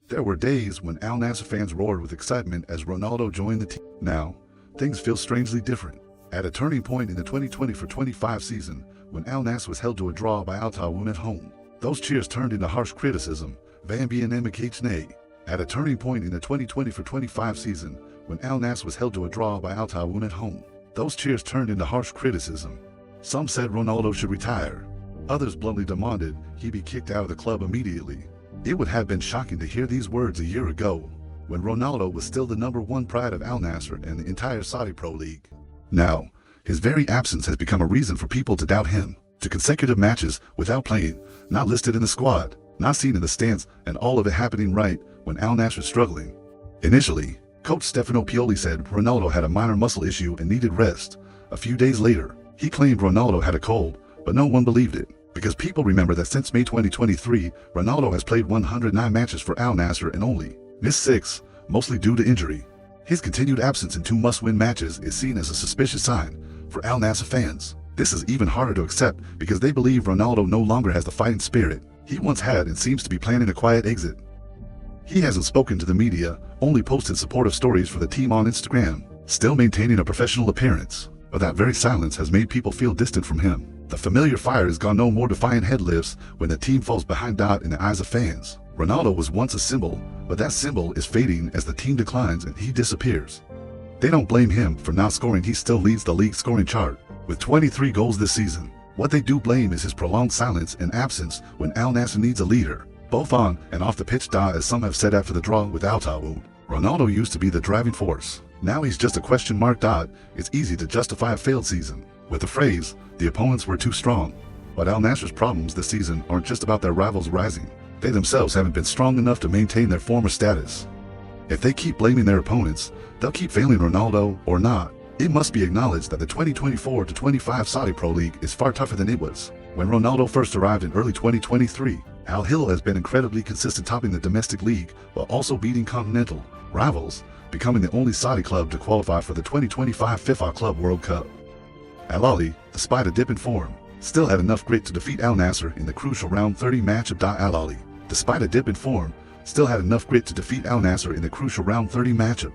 There were days when Al-Nassr fans roared with excitement as Ronaldo joined the team. Now, things feel strangely different. At a turning point in the 2020-25 season, when Al-Nassr was held to a draw by Al-Tawun at home, those cheers turned into harsh criticism. Van Bien Mkhne. At a turning point in the 2020-25 season, when Al-Nassr was held to a draw by Al-Tawun at home, those cheers turned into harsh criticism. Some said Ronaldo should retire. Others bluntly demanded he be kicked out of the club immediately. It would have been shocking to hear these words a year ago, when Ronaldo was still the #1 pride of Al-Nassr and the entire Saudi Pro League. Now, his very absence has become a reason for people to doubt him. To consecutive matches without playing, not listed in the squad, not seen in the stands, and all of it happening right when Al-Nassr is struggling. Initially, coach Stefano Pioli said Ronaldo had a minor muscle issue and needed rest. A few days later, he claimed Ronaldo had a cold, but no one believed it, because people remember that since May 2023, Ronaldo has played 109 matches for Al-Nassr and only missed 6, mostly due to injury. His continued absence in 2 must-win matches is seen as a suspicious sign for Al-Nassr fans. This is even harder to accept because they believe Ronaldo no longer has the fighting spirit he once had and seems to be planning a quiet exit. He hasn't spoken to the media, only posted supportive stories for the team on Instagram, still maintaining a professional appearance. But that very silence has made people feel distant from him. The familiar fire has gone no more defiant head lifts when the team falls behind in the eyes of fans. Ronaldo was once a symbol, but that symbol is fading as the team declines and he disappears. They don't blame him for not scoring. He still leads the league scoring chart with 23 goals this season. What they do blame is his prolonged silence and absence when Al-Nassr needs a leader, both on and off the pitch. As some have said after the draw with Al-Tawun, Ronaldo used to be the driving force. Now he's just a question mark. It's easy to justify a failed season with the phrase, the opponents were too strong. But Al-Nassr's problems this season aren't just about their rivals rising. They themselves haven't been strong enough to maintain their former status. If they keep blaming their opponents, they'll keep failing. Ronaldo or not, it must be acknowledged that the 2024-25 Saudi Pro League is far tougher than it was when Ronaldo first arrived in early 2023. Al Hilal has been incredibly consistent, topping the domestic league while also beating continental rivals, becoming the only Saudi club to qualify for the 2025 FIFA Club World Cup. Al-Ahly, despite a dip in form, still had enough grit to defeat Al-Nassr in the crucial round 30 matchup. Al-Ahly, despite a dip in form, still had enough grit to defeat Al-Nassr in the crucial round 30 matchup.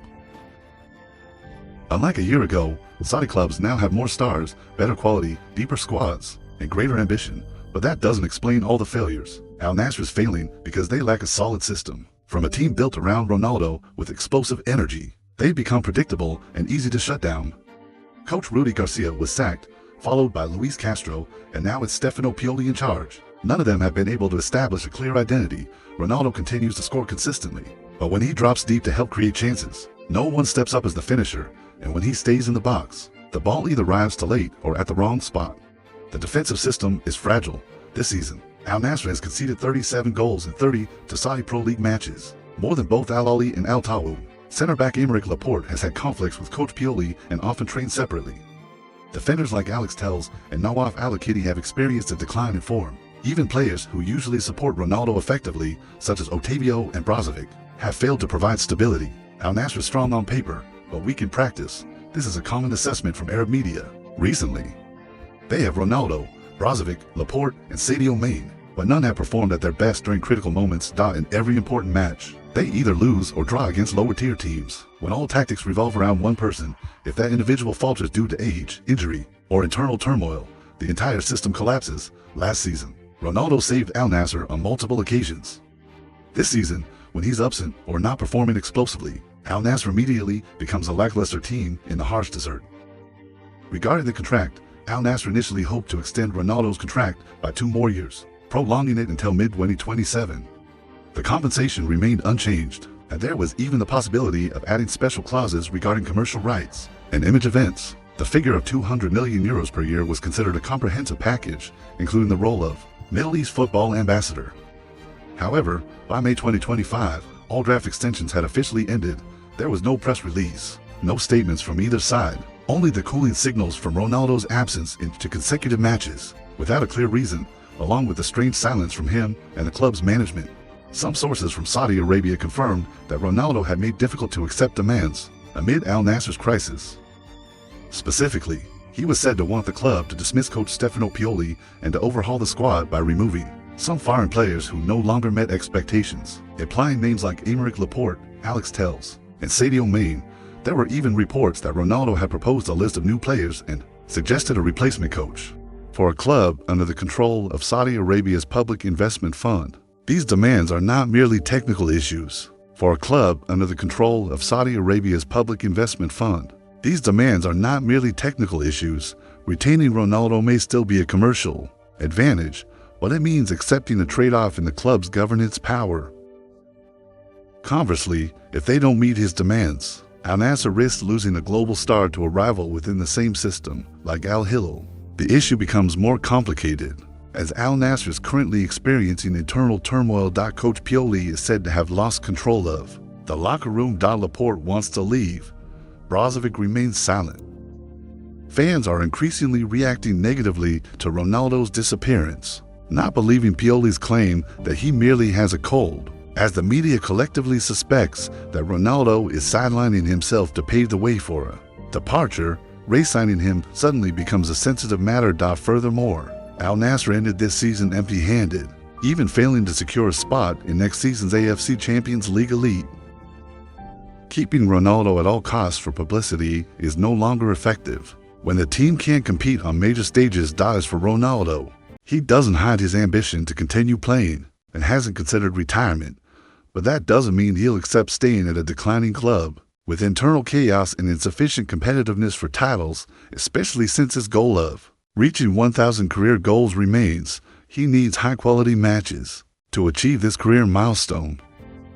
Unlike a year ago, Saudi clubs now have more stars, better quality, deeper squads, and greater ambition, but that doesn't explain all the failures. Al-Nassr is failing because they lack a solid system. From a team built around Ronaldo with explosive energy, they've become predictable and easy to shut down. Coach Rudy Garcia was sacked, followed by Luis Castro, and now it's Stefano Pioli in charge. None of them have been able to establish a clear identity. Ronaldo continues to score consistently, but when he drops deep to help create chances, no one steps up as the finisher, and when he stays in the box, the ball either arrives too late or at the wrong spot. The defensive system is fragile. This season, Al-Nassr has conceded 37 goals in 30 to Saudi Pro League matches, more than both Al-Ahly and Al-Tawun. Center back Aymeric Laporte has had conflicts with Coach Pioli and often trained separately. Defenders like Alex Telles and Nawaf Al-Akidi have experienced a decline in form. Even players who usually support Ronaldo effectively, such as Otavio and Brozovic, have failed to provide stability. Al-Nassr is strong on paper, but weak in practice. This is a common assessment from Arab media. Recently, they have Ronaldo, Brozovic, Laporte, and Sadio Mane, but none have performed at their best during critical moments. In every important match, they either lose or draw against lower-tier teams. When all tactics revolve around one person, if that individual falters due to age, injury, or internal turmoil, the entire system collapses. Last season, Ronaldo saved Al-Nassr on multiple occasions. This season, when he's absent or not performing explosively, Al-Nassr immediately becomes a lackluster team in the harsh desert. Regarding the contract, Al-Nassr initially hoped to extend Ronaldo's contract by 2 more years, prolonging it until mid-2027. The compensation remained unchanged, and there was even the possibility of adding special clauses regarding commercial rights and image events. The figure of €200 million per year was considered a comprehensive package, including the role of Middle East football ambassador. However, by May 2025, all draft extensions had officially ended. There was no press release, no statements from either side, only the cooling signals from Ronaldo's absence into consecutive matches, without a clear reason, along with the strange silence from him and the club's management. Some sources from Saudi Arabia confirmed that Ronaldo had made difficult to accept demands amid Al-Nassr's crisis. Specifically, he was said to want the club to dismiss coach Stefano Pioli and to overhaul the squad by removing Some foreign players who no longer met expectations, implying names like Aymeric Laporte, Alex Telles, and Sadio Mane. There were even reports that Ronaldo had proposed a list of new players and suggested a replacement coach for a club under the control of Saudi Arabia's public investment fund. These demands are not merely technical issues. For a club under the control of Saudi Arabia's public investment fund, these demands are not merely technical issues. Retaining Ronaldo may still be a commercial advantage, but it means accepting a trade-off in the club's governance power. Conversely, if they don't meet his demands, Al-Nassr risks losing a global star to a rival within the same system, like Al-Hilal. The issue becomes more complicated, as Al-Nassr is currently experiencing internal turmoil. Coach Pioli is said to have lost control of the locker room. Laporte wants to leave. Brozovic remains silent. Fans are increasingly reacting negatively to Ronaldo's disappearance, not believing Pioli's claim that he merely has a cold, as the media collectively suspects that Ronaldo is sidelining himself to pave the way for a departure. Re-signing him suddenly becomes a sensitive matter. Furthermore, Al-Nassr ended this season empty-handed, even failing to secure a spot in next season's AFC Champions League elite. Keeping Ronaldo at all costs for publicity is no longer effective. When the team can't compete on major stages. As for Ronaldo, he doesn't hide his ambition to continue playing and hasn't considered retirement, but that doesn't mean he'll accept staying at a declining club. With internal chaos and insufficient competitiveness for titles, especially since his goal of reaching 1,000 career goals remains, he needs high-quality matches to achieve this career milestone.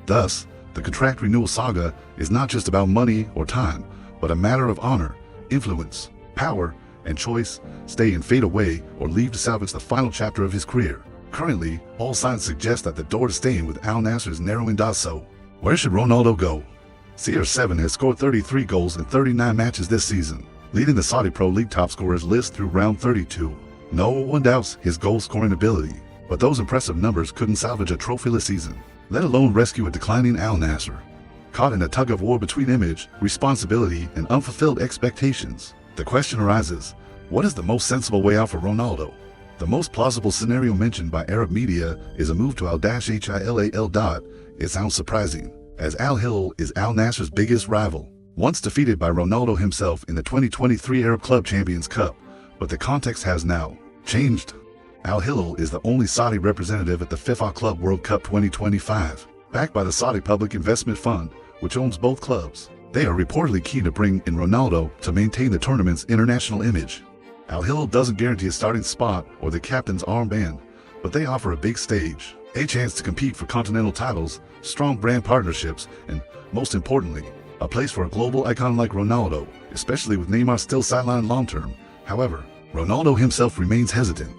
Thus, the contract renewal saga is not just about money or time, but a matter of honor, influence, power, and choice. Stay and fade away or leave to salvage the final chapter of his career. Currently, all signs suggest that the door to staying with Al-Nassr is narrowing. So, where should Ronaldo go? CR7 has scored 33 goals in 39 matches this season, leading the Saudi Pro League top scorers list through round 32. No one doubts his goal-scoring ability, but those impressive numbers couldn't salvage a trophyless season, let alone rescue a declining Al-Nassr. Caught in a tug-of-war between image, responsibility, and unfulfilled expectations, the question arises, what is the most sensible way out for Ronaldo? The most plausible scenario mentioned by Arab media is a move to Al-Hilal. It sounds surprising, as Al-Hilal is Al-Nassr's biggest rival, once defeated by Ronaldo himself in the 2023 Arab Club Champions Cup, but the context has now changed. Al-Hilal is the only Saudi representative at the FIFA Club World Cup 2025, backed by the Saudi Public Investment Fund, which owns both clubs. They are reportedly keen to bring in Ronaldo to maintain the tournament's international image. Al-Hilal doesn't guarantee a starting spot or the captain's armband, but they offer a big stage, a chance to compete for continental titles, strong brand partnerships, and, most importantly, a place for a global icon like Ronaldo, especially with Neymar still sidelined long-term. However, Ronaldo himself remains hesitant.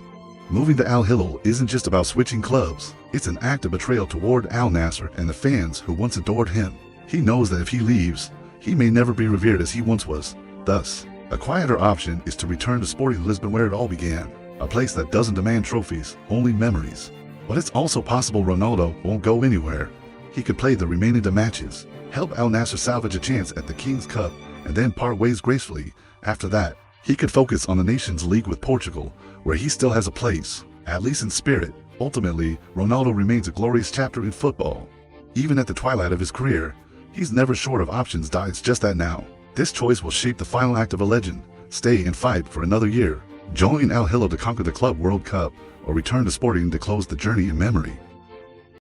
Moving to Al-Hilal isn't just about switching clubs, it's an act of betrayal toward Al-Nassr and the fans who once adored him. He knows that if he leaves, he may never be revered as he once was. Thus, a quieter option is to return to Sporting Lisbon, where it all began, a place that doesn't demand trophies, only memories. But it's also possible Ronaldo won't go anywhere. He could play the remaining matches, help Al-Nassr salvage a chance at the King's Cup, and then part ways gracefully. After that, he could focus on the Nations League with Portugal, where he still has a place, at least in spirit. Ultimately, Ronaldo remains a glorious chapter in football. Even at the twilight of his career, he's never short of options. It's just that now, this choice will shape the final act of a legend: stay and fight for another year, join Al-Hilal to conquer the Club World Cup, or return to Sporting to close the journey in memory.